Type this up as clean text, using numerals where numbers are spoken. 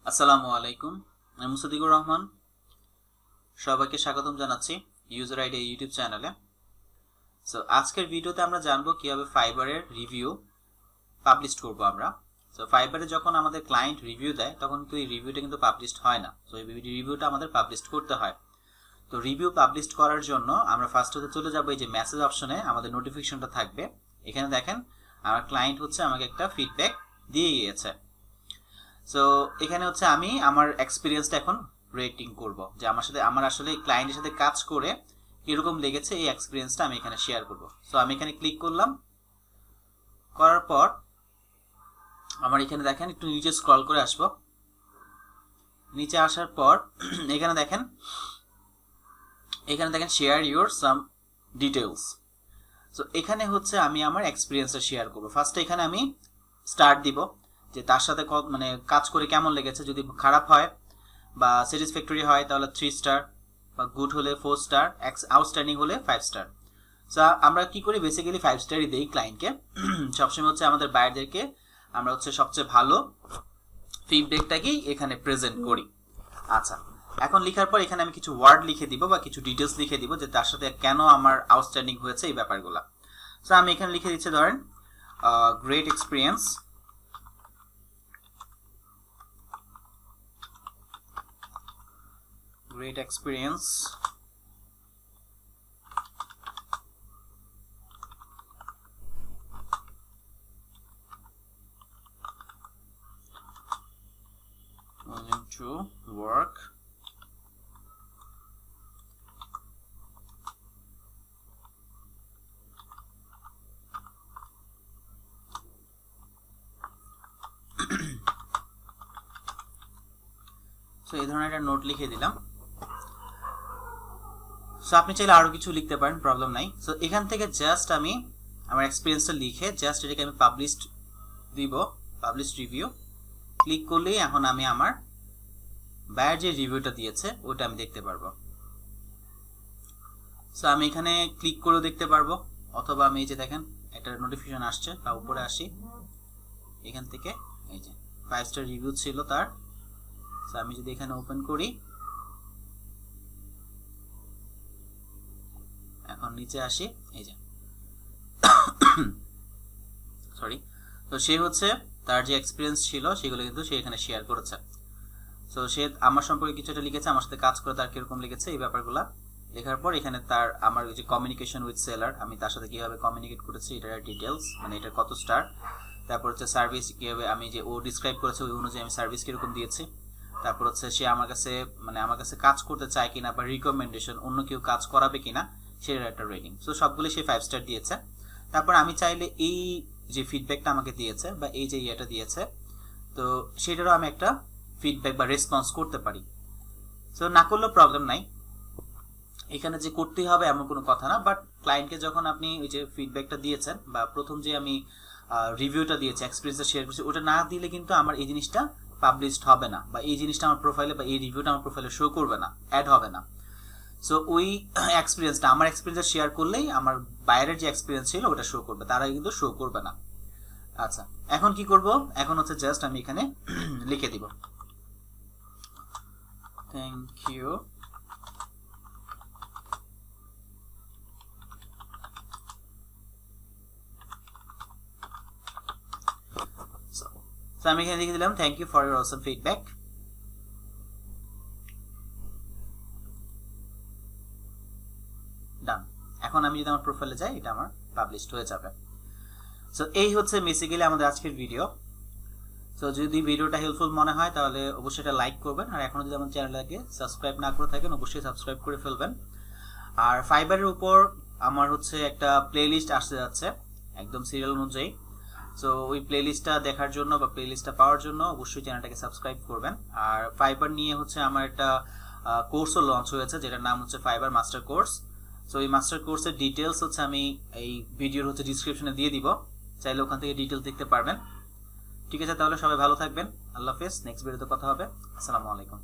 আসসালামু আলাইকুম, আমি মুসাদ্দিকুর রহমান। সবাইকে স্বাগতম জানাচ্ছি ইউজার আইডি ইউটিউব চ্যানেলে। সো আজকের ভিডিওতে আমরা জানবো কিভাবে ফাইবারের রিভিউ পাবলিশ করব আমরা। সো ফাইবারে যখন আমাদের ক্লায়েন্ট রিভিউ দেয় তখন কিন্তু এই রিভিউটা কিন্তু পাবলিশড হয় না। সো এই রিভিউটা আমাদের পাবলিশ করতে হয়। তো রিভিউ পাবলিশ করার জন্য আমরা ফার্স্টে চলে যাবো এই যে মেসেজ অপশনে, আমাদের নোটিফিকেশনটা থাকবে। এখানে দেখেন আমার ক্লায়েন্ট হচ্ছে আমাকে একটা ফিডব্যাক দিয়ে গিয়েছে। সো এখানে হচ্ছে আমি আমার এক্সপিরিয়েন্সটা এখন রেটিং করব, যে আমার আসলে ক্লায়েন্টের সাথে কাজ করে কিরকম লেগেছে এই এক্সপিরিয়েন্সটা আমি এখানে শেয়ার করব। সো আমি এখানে ক্লিক করলাম, করার পর আমার এখানে দেখেন একটু নিচে স্ক্রল করে আসবো। নিচে আসার পর এখানে দেখেন share your some details. So এখানে হচ্ছে আমি আমার এক্সপিরিয়েন্সটা শেয়ার করব। ফার্স্টে এখানে আমি স্টার্ট দিব, যে তার সাথে মানে কাজ করে কেমন লেগেছে। যদি খারাপ হয় বা স্যাটিসফ্যাক্টরি হয় তাহলে 3 স্টার, বা গুড হলে 4 স্টার, আউটস্ট্যান্ডিং হলে 5 স্টার। সো আমরা কি করি, বেসিক্যালি 5 স্টারই দেই ক্লায়েন্টকে। সবসময় হচ্ছে আমাদের বায়ারদেরকে আমরা হচ্ছে সবচেয়ে ভালো ফিডব্যাকটাকেই এখানে প্রেজেন্ট করি। আচ্ছা, এখন লেখার পর এখানে আমি কিছু ওয়ার্ড লিখে দিব বা কিছু ডিটেলস লিখে দিব, যে তার সাথে কেন আমার আউটস্ট্যান্ডিং হয়েছে এই ব্যাপারগুলো। সো আমি এখানে লিখে দিচ্ছি, ধরেন great experience, great experience willing to work so এই ধরনের একটা নোট লিখে দিলাম। সো আপনি চাইলে আরো কিছু লিখতে পারেন, প্রবলেম নাই। সো এখান থেকে জাস্ট আমি আমার এক্সপিরিয়েন্সটা লিখে জাস্ট এটাকে আমি পাবলিশড দিব, পাবলিশ রিভিউ ক্লিক করলেই এখন আমি আমার বায়ার যে রিভিউটা দিয়েছে ওটা আমি দেখতে পারবো। সো আমি এখানে ক্লিক করেও দেখতে পারবো, অথবা আমি এই যে দেখেন একটা নোটিফিকেশন আসছে, তা উপরে আসি, এখান থেকে এই যে 5 স্টার রিভিউ ছিল তার। সো আমি যদি এখানে ওপেন করি, এখন নিচে আসি, এই যে সরি, তো সে হচ্ছে তার যে এক্সপিরিয়েন্স ছিল সেগুলো কিন্তু সে এখানে শেয়ার করেছে। সো সে আমার সম্পর্কে কিছু একটা লিখেছে, আমার সাথে কাজ করে তার কিরকম লেগেছে এই ব্যাপারগুলো লেখার পর এখানে তার আমার যে কমিউনিকেশন উইথ সেলার, আমি তার সাথে কিভাবে কমিউনিকেট করেছি এটার ডিটেলস, মানে এটা কত স্টার। তারপর হচ্ছে সার্ভিস কিভাবে আমি যে ও ডিসক্রাইব করেছে ওই অনুযায়ী আমি সার্ভিস কিরকম দিয়েছি। তারপর হচ্ছে সে আমার কাছে কাজ করতে চায় কিনা, বা রিকমেন্ডেশন অন্য কেউ কাজ করাবে কিনা সেটার একটা রেটিং। সো সবগুলো সে 5 স্টার দিয়েছে। তারপর আমি চাইলে এই যে ফিডব্যাকটা আমাকে দিয়েছে বা এই যে ইয়েটা দিয়েছে, তো সেটারও আমি একটা ফিডব্যাক বা রেসপন্স করতে পারি। সো না করলেও প্রবলেম নাই, এখানে যে করতেই হবে এমন কোনো কথা না। বাট ক্লায়েন্টকে যখন আপনি ওই যে ফিডব্যাকটা দিয়েছেন বা প্রথম যে আমি রিভিউটা দিয়েছি, এক্সপিরিয়েন্সটা শেয়ার করছি, ওটা না দিলে কিন্তু আমার এই জিনিসটা পাবলিশড হবে না, বা এই জিনিসটা আমার প্রোফাইলে বা এই রিভিউটা আমার প্রোফাইলে শো করবে না, অ্যাড হবে না। সো ওই এক্সপিরিয়েন্সটা আমার এক্সপিরিয়েন্সটা শেয়ার করলেই আমার বাইরের যে এক্সপিরিয়েন্স ছিল ওটা শো করবে, তারা কিন্তু শো করবে না। আচ্ছা, এখন কি করব, এখন হচ্ছে জাস্ট আমি এখানে লিখে দিব থ্যাংক ইউ তো আমি এখানে লিখে দিলাম thank you for your awesome feedback. Done. এখন আমি যদি আমার প্রোফাইলে যাই এটা আমার পাবলিশড হয়ে যাবে। সো এই হচ্ছে বেসিক্যালি আমাদের আজকের ভিডিও। সো যদি ভিডিওটা হেল্পফুল মনে হয় তাহলে অবশ্যই এটা লাইক করবেন, আর এখনো যদি আমার চ্যানেলটাকে সাবস্ক্রাইব না করে থাকেন অবশ্যই সাবস্ক্রাইব করে ফেলবেন। আর ফাইবারের উপর আমার হচ্ছে একটা প্লেলিস্ট আসতে যাচ্ছে একদম সিরিয়াল অনুযায়ী। সো ওই প্লেলিস্টটা দেখার জন্য বা প্লেলিস্টটা পাওয়ার জন্য অবশ্যই চ্যানেলটাকে সাবস্ক্রাইব করবেন। আর ফাইবার নিয়ে হচ্ছে আমার একটা কোর্সও লঞ্চ হয়েছে, যেটার নাম হচ্ছে ফাইবার মাস্টার কোর্স। সো এই মাস্টার কোর্সের ডিটেলস হচ্ছে আমি এই ভিডিওর হচ্ছে ডিসক্রিপশনে দিয়ে দিব, চাইলে ওখান থেকে ডিটেলস দেখতে পারবেন। ঠিক আছে, তাহলে সবাই ভালো থাকবেন, আল্লাহ হাফেজ। নেক্সট ভিডিওতে কথা হবে। আসসালামু আলাইকুম।